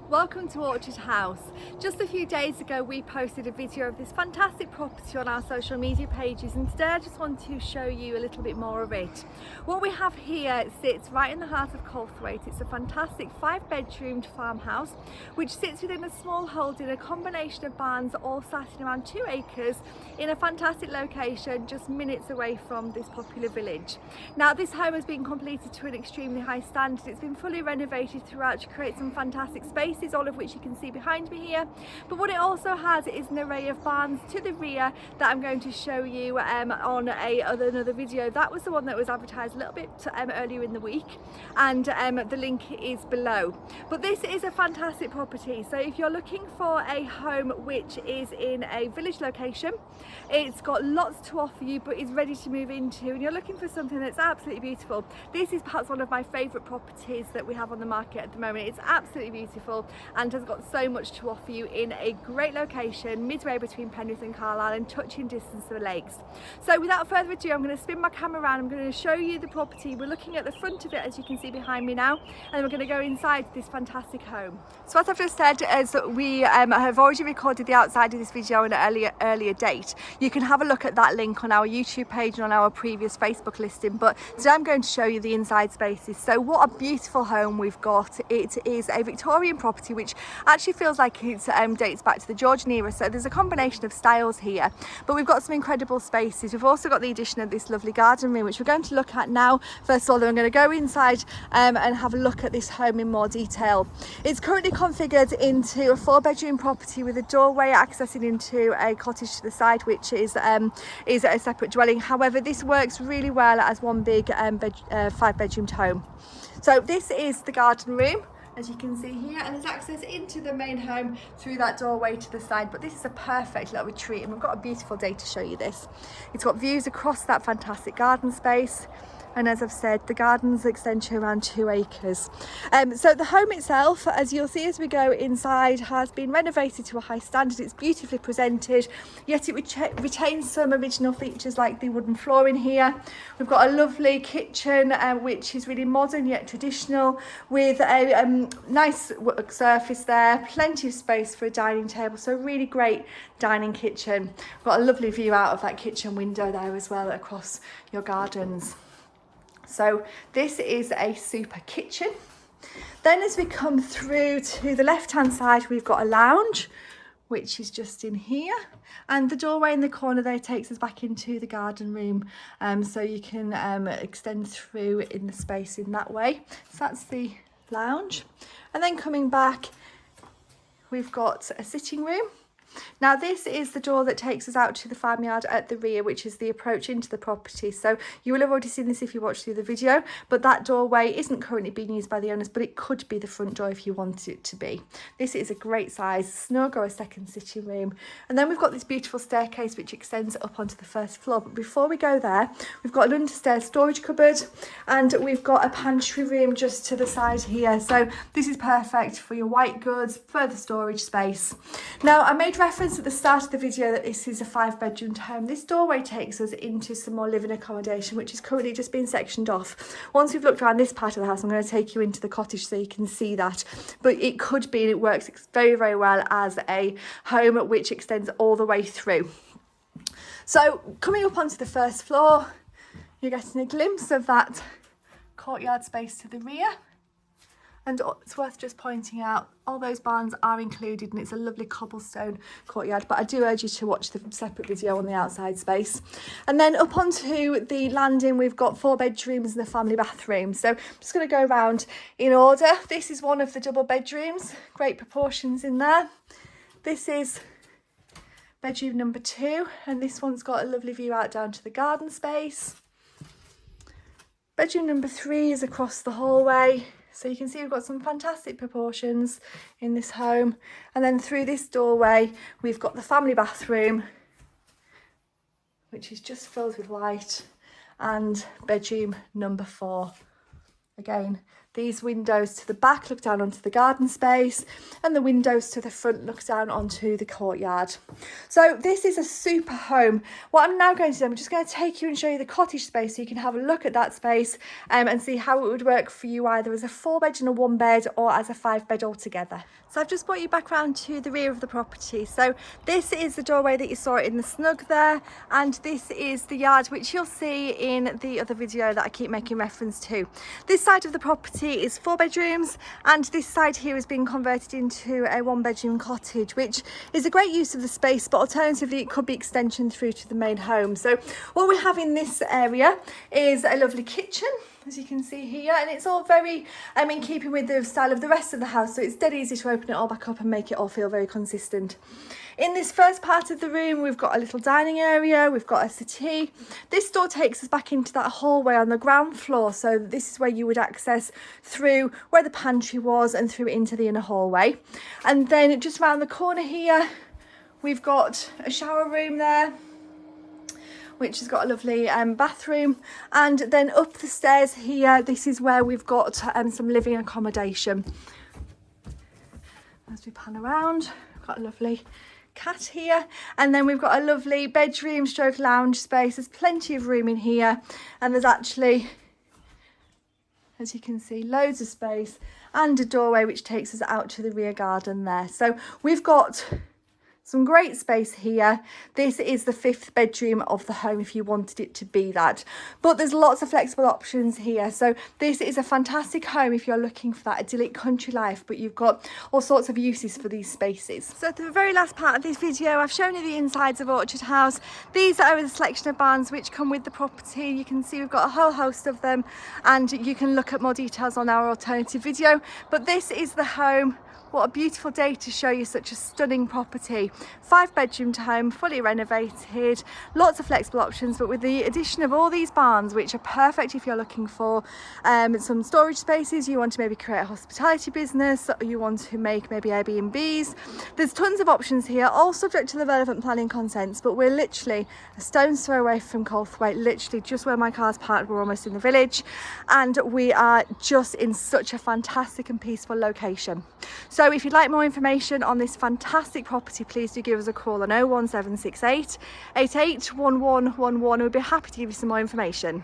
Welcome to Orchard House. Just a few days ago we posted a video of this fantastic property on our social media pages, and today I just want to show you a little bit more of it. What we have here sits right in the heart of Calthwaite. It's a fantastic 5-bedroomed farmhouse which sits within a small holding, a combination of barns all sat in around 2 acres in a fantastic location just minutes away from this popular village. Now this home has been completed to an extremely high standard. It's been fully renovated throughout to create some fantastic space, all of which you can see behind me here, but what it also has is an array of barns to the rear that I'm going to show you on another video. That was the one that was advertised a little bit earlier in the week, and the link is below. But this is a fantastic property, so if you're looking for a home which is in a village location, it's got lots to offer you but is ready to move into, and you're looking for something that's absolutely beautiful, this is perhaps one of my favourite properties that we have on the market at the moment. It's absolutely beautiful and has got so much to offer you in a great location midway between Penrith and Carlisle and touching distance to the lakes. So without further ado, I'm going to spin my camera around. I'm going to show you the property. We're looking at the front of it, as you can see behind me now, and we're going to go inside this fantastic home. So as I've just said, as we have already recorded the outside of this video on an earlier date, you can have a look at that link on our YouTube page and on our previous Facebook listing, but today I'm going to show you the inside spaces. So what a beautiful home we've got. It is a Victorian property which actually feels like it dates back to the Georgian era, so there's a combination of styles here, but we've got some incredible spaces. We've also got the addition of this lovely garden room which we're going to look at now. First of all, then I'm going to go inside and have a look at this home in more detail. It's currently configured into a 4-bedroom property with a doorway accessing into a cottage to the side, which is a separate dwelling. However, this works really well as one big 5-bedroomed home. So this is the garden room, as you can see here, and there's access into the main home through that doorway to the side, but this is a perfect little retreat and we've got a beautiful day to show you this. It's got views across that fantastic garden space, and as I've said, the gardens extend to around 2 acres. So the home itself, as you'll see as we go inside, has been renovated to a high standard. It's beautifully presented, yet it retains some original features like the wooden floor in here. We've got a lovely kitchen which is really modern yet traditional, with a nice work surface there, plenty of space for a dining table, so a really great dining kitchen. We've got a lovely view out of that kitchen window there as well across your gardens. So this is a super kitchen. Then as we come through to the left hand side, we've got a lounge which is just in here, and the doorway in the corner there takes us back into the garden room, so you can extend through in the space in that way. So that's the lounge, and then coming back we've got a sitting room. Now this is the door that takes us out to the farmyard at the rear, which is the approach into the property. So you will have already seen this if you watched the other video, but that doorway isn't currently being used by the owners, but it could be the front door if you want it to be. This is a great size, snug, or a second sitting room. And then we've got this beautiful staircase which extends up onto the first floor. But before we go there, we've got an understairs storage cupboard, and we've got a pantry room just to the side here. So this is perfect for your white goods, further storage space. Now I made reference at the start of the video that this is a 5-bedroom home. This doorway takes us into some more living accommodation which is currently just being sectioned off. Once we've looked around this part of the house, I'm going to take you into the cottage so you can see that, but it could be, and it works very, very well as a home which extends all the way through. So coming up onto the first floor, you're getting a glimpse of that courtyard space to the rear. And it's worth just pointing out, all those barns are included, and it's a lovely cobblestone courtyard, but I do urge you to watch the separate video on the outside space. And then up onto the landing, we've got 4 bedrooms and a family bathroom. So I'm just going to go around in order. This is one of the double bedrooms, great proportions in there. This is bedroom number 2, and this one's got a lovely view out down to the garden space. Bedroom number 3 is across the hallway. So you can see we've got some fantastic proportions in this home. And then through this doorway, we've got the family bathroom, which is just filled with light, and bedroom number 4. Again, These windows to the back look down onto the garden space, and the windows to the front look down onto the courtyard. So this is a super home. What I'm now going to do, I'm just going to take you and show you the cottage space so you can have a look at that space and see how it would work for you either as a 4-bed and a 1-bed or as a 5-bed altogether. So I've just brought you back around to the rear of the property. So this is the doorway that you saw in the snug there, and this is the yard which you'll see in the other video that I keep making reference to. This side of the property is 4 bedrooms, and this side here is being converted into a 1-bedroom cottage, which is a great use of the space, but alternatively it could be extension through to the main home. So what we have in this area is a lovely kitchen, as you can see here, and it's all very in keeping with the style of the rest of the house, so it's dead easy to open it all back up and make it all feel very consistent. In this first part of the room, we've got a little dining area, we've got a settee. This door takes us back into that hallway on the ground floor, so this is where you would access through where the pantry was and through into the inner hallway. And then just around the corner here, we've got a shower room there, which has got a lovely bathroom, and then up the stairs here, this is where we've got some living accommodation. As we pan around, we've got a lovely cat here, and then we've got a lovely bedroom stroke lounge space. There's plenty of room in here, and there's actually, as you can see, loads of space and a doorway which takes us out to the rear garden there. So we've got some great space here. This is the 5th bedroom of the home if you wanted it to be that, but there's lots of flexible options here. So this is a fantastic home if you're looking for that idyllic country life, but you've got all sorts of uses for these spaces. So the very last part of this video, I've shown you the insides of Orchard House. These are the selection of barns which come with the property. You can see we've got a whole host of them, and you can look at more details on our alternative video, but this is the home. What a beautiful day to show you such a stunning property. 5-bedroom home, fully renovated, lots of flexible options, but with the addition of all these barns, which are perfect if you're looking for some storage spaces, you want to maybe create a hospitality business, or you want to make maybe Airbnbs. There's tons of options here, all subject to the relevant planning consents, but we're literally a stone's throw away from Calthwaite, literally just where my car's parked. We're almost in the village, and we are just in such a fantastic and peaceful location. So if you'd like more information on this fantastic property, please do give us a call on 01768 881111. We'd be happy to give you some more information.